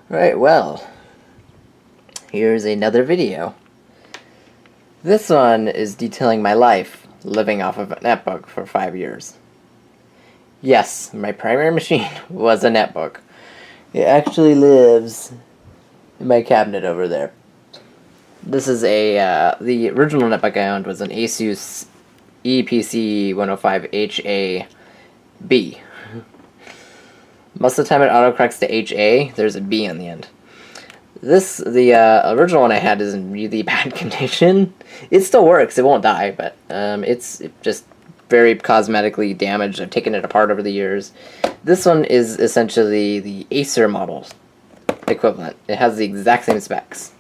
Right, well, here's another video. This one is detailing my life living off of a netbook for 5 years. Yes, my primary machine was a netbook. It actually lives in my cabinet over there. This is the original netbook I owned was an Asus EPC 105HA-B. Most of the time it autocorrects to HA, there's a B on the end. The original one I had is in really bad condition. It still works, it won't die, but it's just very cosmetically damaged. I've taken it apart over the years. This one is essentially the Acer model equivalent. It has the exact same specs.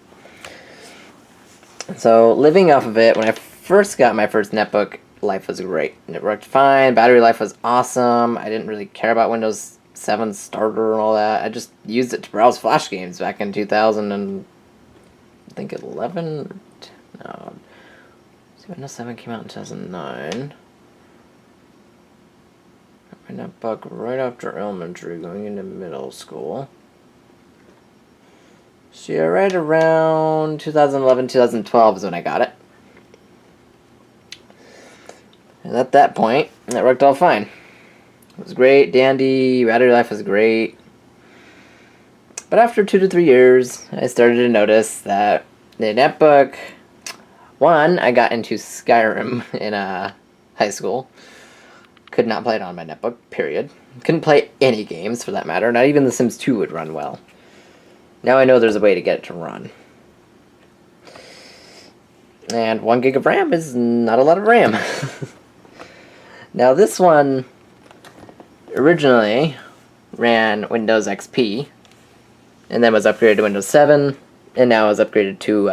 So living off of it, when I first got my first netbook, life was great. It worked fine, battery life was awesome. I didn't really care about Windows 7 starter and all that. I just used it to browse Flash games back in 2000 and I think 11. No, Windows 7 came out in 2009. My netbook right after elementary, going into middle school. So yeah, right around 2011, 2012 is when I got it. And at that point, it worked all fine. It was great, dandy, battery life was great. But after 2 to 3 years, I started to notice that the netbook, one, I got into Skyrim in high school. Could not play it on my netbook, period. Couldn't play any games for that matter, not even The Sims 2 would run well. Now I know there's a way to get it to run. And 1 gig of RAM is not a lot of RAM. Now this one originally ran Windows XP, and then was upgraded to Windows 7, and now is upgraded to,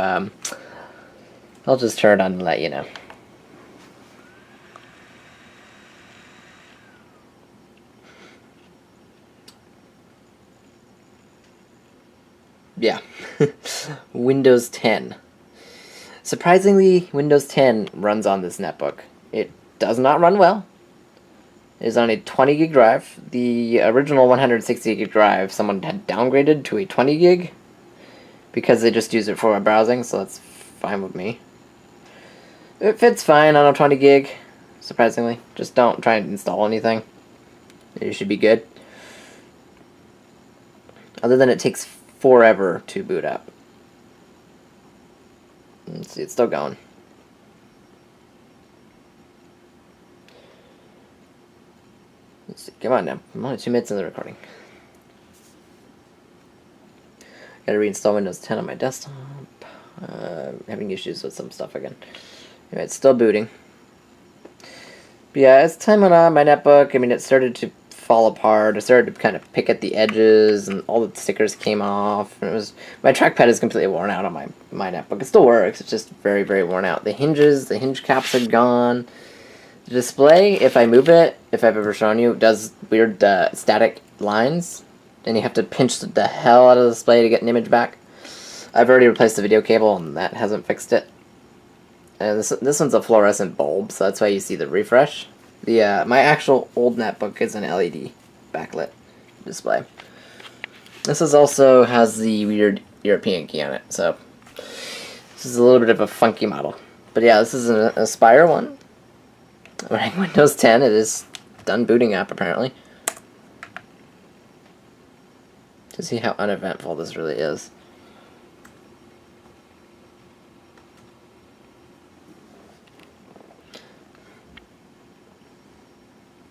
I'll just turn it on and let you know. Yeah, Windows 10. Surprisingly, Windows 10 runs on this netbook. It does not run well. It is on a 20 gig drive. The original 160 gig drive, someone had downgraded to a 20 gig because they just use it for browsing, so that's fine with me. It fits fine on a 20 gig, surprisingly. Just don't try and install anything. You should be good. Other than it takes forever to boot up. Let's see, it's still going. Let's see, come on now. I'm only 2 minutes in the recording. Gotta reinstall Windows 10 on my desktop. Having issues with some stuff again. Anyway, it's still booting. But yeah, as time went on, my netbook, I mean, it started to fall apart. I started to kind of pick at the edges, and all the stickers came off. And it was, my trackpad is completely worn out on my netbook. It still works. It's just very, very worn out. The hinge caps are gone. The display, if I move it, if I've ever shown you, does weird static lines, and you have to pinch the hell out of the display to get an image back. I've already replaced the video cable, and that hasn't fixed it. And this one's a fluorescent bulb, so that's why you see the refresh. My actual old netbook is an LED backlit display. This also has the weird European key on it, so this is a little bit of a funky model. But yeah, this is an Aspire one. Running Windows 10, it is done booting up apparently. To see how uneventful this really is.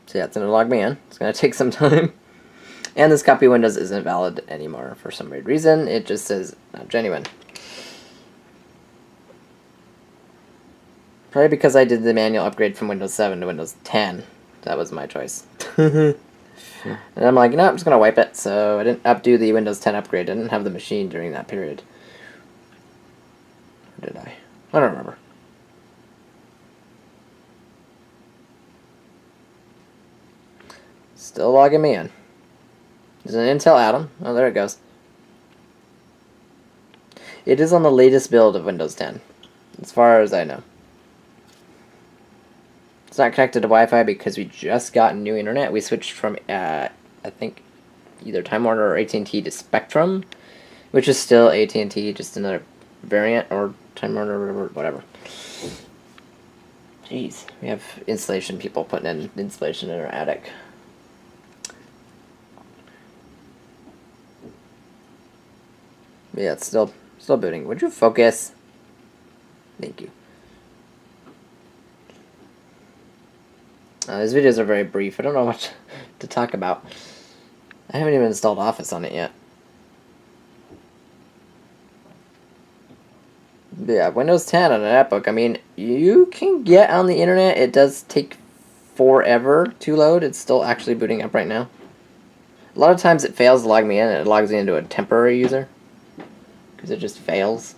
So yeah, it's going to log me in. It's going to take some time. And this copy of Windows isn't valid anymore for some weird reason. It just says not genuine. Probably because I did the manual upgrade from Windows 7 to Windows 10. That was my choice. And I'm like, no, I'm just going to wipe it. So I didn't updo the Windows 10 upgrade. I didn't have the machine during that period. Or did I? I don't remember. Still logging me in. There's an Intel Atom. Oh, there it goes. It is on the latest build of Windows 10, as far as I know. It's not connected to Wi-Fi because we just got new internet. We switched from, I think, either Time Warner or AT&T to Spectrum, which is still AT&T, just another variant, or Time Warner or whatever. Jeez, we have insulation people putting in insulation in our attic. Yeah, it's still booting. Would you focus? Thank you. These videos are very brief. I don't know much to talk about. I haven't even installed Office on it yet. But yeah, Windows 10 on an netbook. I mean, you can get on the internet. It does take forever to load. It's still actually booting up right now. A lot of times it fails to log me in, and it logs me into a temporary user. Because it just fails.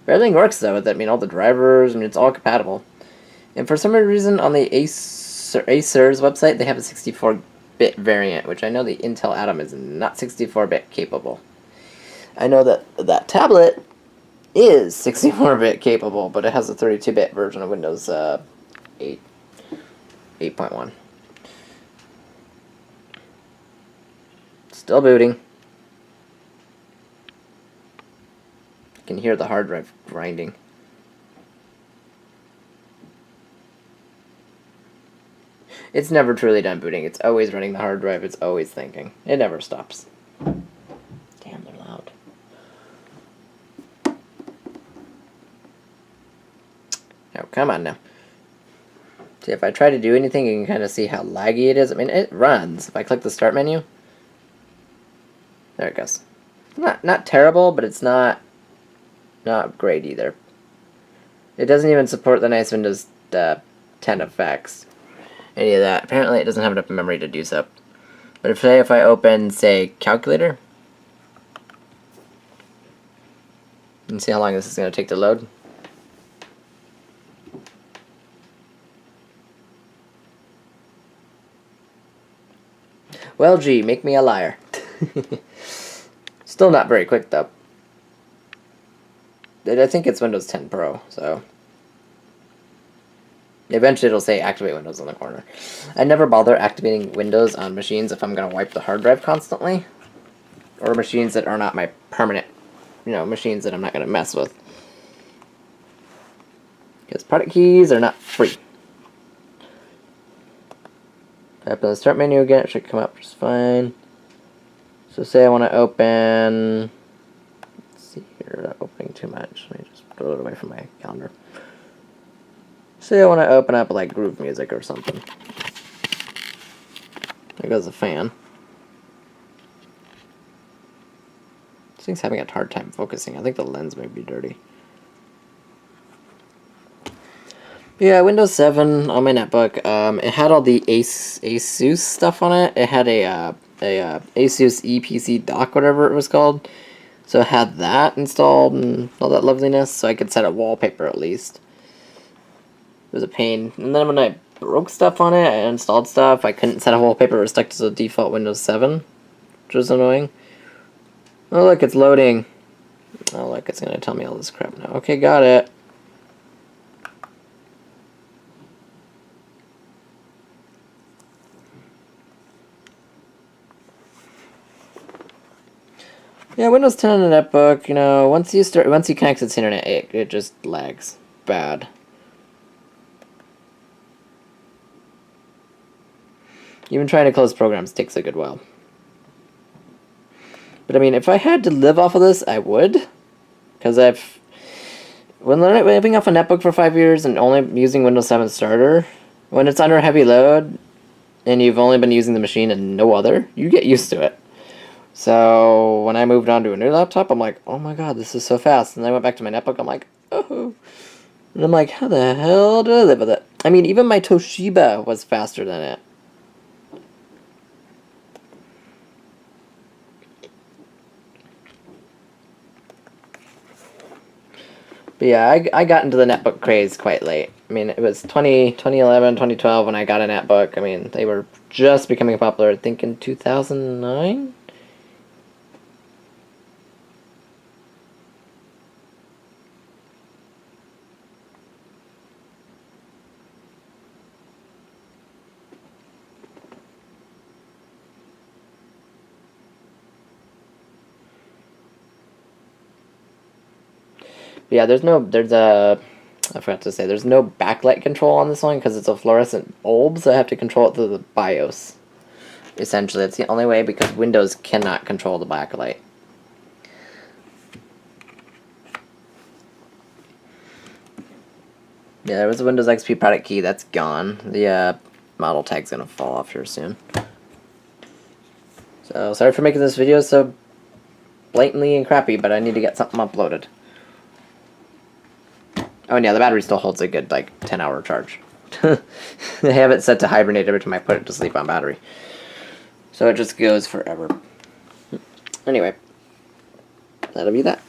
But everything works though with it. I mean, all the drivers, I mean, it's all compatible. And for some reason, on the Acer's website, they have a 64-bit variant, which I know the Intel Atom is not 64-bit capable. I know that that tablet is 64-bit capable, but it has a 32-bit version of Windows 8.1. Still booting. You can hear the hard drive grinding. It's never truly done booting. It's always running the hard drive. It's always thinking. It never stops. Damn, they're loud. Oh, come on now. See, if I try to do anything, you can kind of see how laggy it is. I mean, it runs. If I click the start menu, there it goes. Not terrible, but it's not great either. It doesn't even support the nice Windows 10 effects. Any of that. Apparently it doesn't have enough memory to do so. But if I open, say, Calculator, and see how long this is going to take to load. Well, gee, make me a liar. Still not very quick, though. I think it's Windows 10 Pro, so... Eventually it'll say activate Windows on the corner. I never bother activating Windows on machines if I'm going to wipe the hard drive constantly. Or machines that are not my permanent, machines that I'm not going to mess with. Because product keys are not free. If I open the start menu again, it should come up just fine. So say I want to open... Let's see here, not opening too much. Let me just throw it away from my calendar. Say I want to open up like groove music or something. There goes the fan. This thing's having a hard time focusing. I think the lens may be dirty. But yeah, Windows 7 on my netbook. It had all the Asus stuff on it. It had a Asus EPC dock, whatever it was called. So it had that installed and all that loveliness, so I could set up wallpaper at least. It was a pain. And then when I broke stuff on it, I installed stuff. I couldn't set a wallpaper. It was stuck to the default Windows 7, which was annoying. Oh, look, it's loading. Oh, look, it's going to tell me all this crap now. Okay, got it. Yeah, Windows 10 on a netbook, once you connect it to the internet, it just lags bad. Even trying to close programs takes a good while. But I mean, if I had to live off of this, I would. Because when living off a netbook for 5 years and only using Windows 7 Starter, when it's under heavy load, and you've only been using the machine and no other, you get used to it. So when I moved on to a new laptop, I'm like, oh my god, this is so fast. And then I went back to my netbook, I'm like, oh. And I'm like, how the hell do I live with it? I mean, even my Toshiba was faster than it. But yeah, I got into the netbook craze quite late. I mean, it was 2011, 2012 when I got a netbook. I mean, they were just becoming popular, I think, in 2009? Yeah, there's I forgot to say, there's no backlight control on this one because it's a fluorescent bulb, so I have to control it through the BIOS. Essentially, that's the only way because Windows cannot control the backlight. Yeah, there was a Windows XP product key, that's gone. The model tag's gonna fall off here soon. So, sorry for making this video so blatantly and crappy, but I need to get something uploaded. Oh, and yeah, the battery still holds a good, like, 10-hour charge. I have it set to hibernate every time I put it to sleep on battery. So it just goes forever. Anyway, that'll be that.